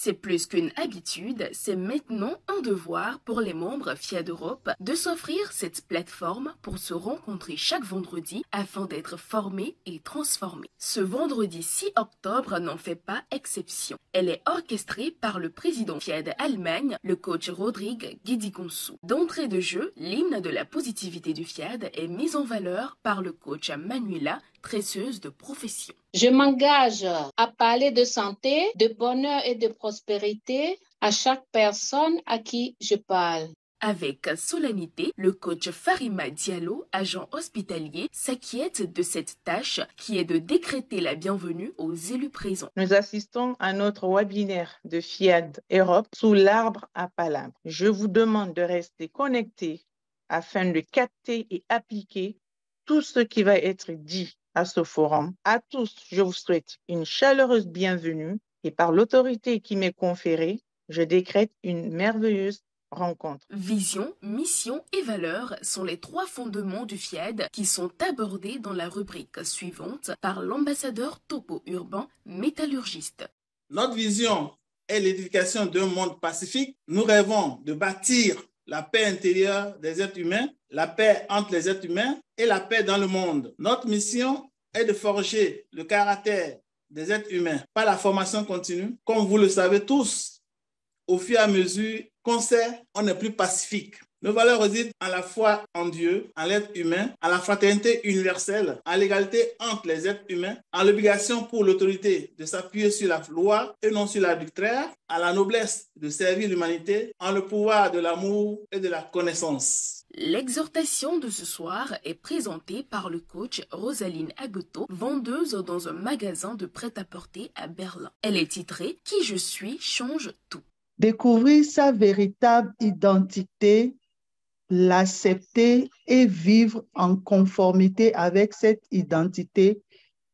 C'est plus qu'une habitude, c'est maintenant un devoir pour les membres FIAD Europe de s'offrir cette plateforme pour se rencontrer chaque vendredi afin d'être formés et transformés. Ce vendredi 6 octobre n'en fait pas exception. Elle est orchestrée par le président FIAD Allemagne, le coach Rodrigue Guidigonsou. D'entrée de jeu, l'hymne de la positivité du FIAD est mis en valeur par le coach Manuela, tresseuse de profession. Je m'engage à parler de santé, de bonheur et de prospérité à chaque personne à qui je parle. Avec solennité, le coach Farima Diallo, agent hospitalier, s'inquiète de cette tâche qui est de décréter la bienvenue aux élus présents. Nous assistons à notre webinaire de FIAD Europe sous l'arbre à palabres. Je vous demande de rester connectés afin de capter et appliquer tout ce qui va être dit à ce forum. À tous, je vous souhaite une chaleureuse bienvenue et par l'autorité qui m'est conférée, je décrète une merveilleuse rencontre. Vision, mission et valeurs sont les 3 fondements du FIAD qui sont abordés dans la rubrique suivante par l'ambassadeur topo urbain métallurgiste. Notre vision est l'édification d'un monde pacifique. Nous rêvons de bâtir la paix intérieure des êtres humains, la paix entre les êtres humains et la paix dans le monde. Notre mission est de forger le caractère des êtres humains par la formation continue. Comme vous le savez tous, au fur et à mesure qu'on sait, on est plus pacifique. Nos valeurs résident à la foi en Dieu, en l'être humain, à la fraternité universelle, à l'égalité entre les êtres humains, à l'obligation pour l'autorité de s'appuyer sur la loi et non sur l'arbitraire, à la noblesse de servir l'humanité, en le pouvoir de l'amour et de la connaissance. L'exhortation de ce soir est présentée par le coach Rosaline Agoto, vendeuse dans un magasin de prêt-à-porter à Berlin. Elle est titrée « Qui je suis change tout ». Découvrir sa véritable identité, l'accepter et vivre en conformité avec cette identité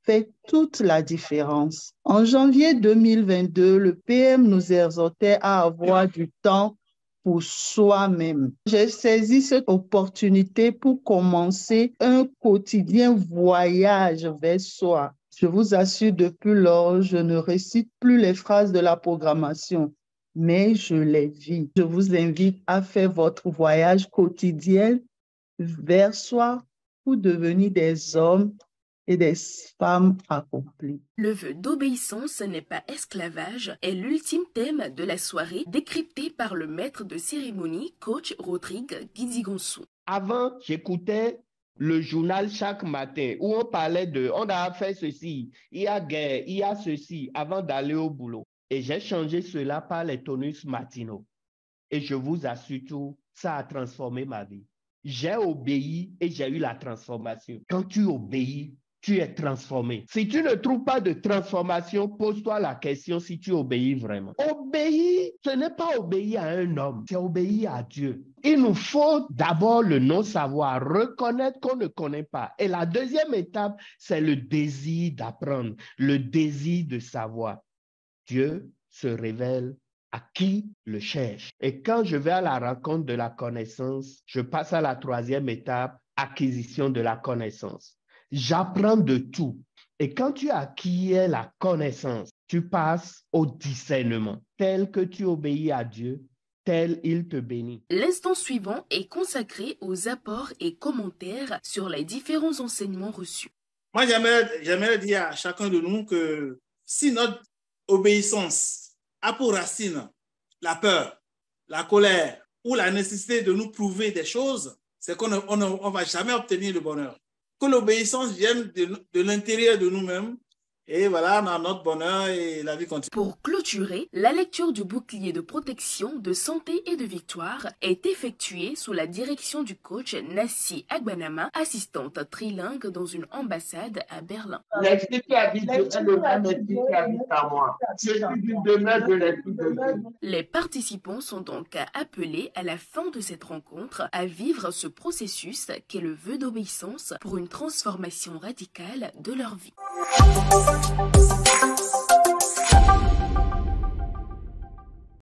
fait toute la différence. En janvier 2022, le PM nous exhortait à avoir du temps pour soi-même. J'ai saisi cette opportunité pour commencer un quotidien voyage vers soi. Je vous assure, depuis lors, je ne récite plus les phrases de la programmation, mais je les vis. Je vous invite à faire votre voyage quotidien vers soi pour devenir des hommes et des femmes accomplies. Le vœu d'obéissance n'est pas esclavage est l'ultime thème de la soirée décrypté par le maître de cérémonie, coach Rodrigue Guidigonsou. Avant, j'écoutais le journal chaque matin où on parlait de « on a fait ceci, il y a guerre, il y a ceci » avant d'aller au boulot. Et j'ai changé cela par les tonus matinaux. Et je vous assure tout, ça a transformé ma vie. J'ai obéi et j'ai eu la transformation. Quand tu obéis, tu es transformé. Si tu ne trouves pas de transformation, pose-toi la question si tu obéis vraiment. Obéir, ce n'est pas obéir à un homme, c'est obéir à Dieu. Il nous faut d'abord le non-savoir, reconnaître qu'on ne connaît pas. Et la deuxième étape, c'est le désir d'apprendre, le désir de savoir. Dieu se révèle à qui le cherche. Et quand je vais à la rencontre de la connaissance, je passe à la troisième étape, acquisition de la connaissance. J'apprends de tout. Et quand tu acquiers la connaissance, tu passes au discernement. Tel que tu obéis à Dieu, tel il te bénit. L'instant suivant est consacré aux apports et commentaires sur les différents enseignements reçus. Moi, j'aimerais dire à chacun de nous que si notre obéissance a pour racine la peur, la colère ou la nécessité de nous prouver des choses, c'est qu'on ne va jamais obtenir le bonheur. Que l'obéissance vienne de l'intérieur de nous-mêmes et voilà, on a notre bonheur et la vie continue. Pour clôturer, la lecture du bouclier de protection, de santé et de victoire est effectuée sous la direction du coach Nassi Agbanama, assistante trilingue dans une ambassade à Berlin. L'esprit qui habite de le même esprit qui habite à moi. Je suis d'une demeure de l'esprit de Dieu. Les participants sont donc appelés à la fin de cette rencontre à vivre ce processus qu'est le vœu d'obéissance pour une transformation radicale de leur vie.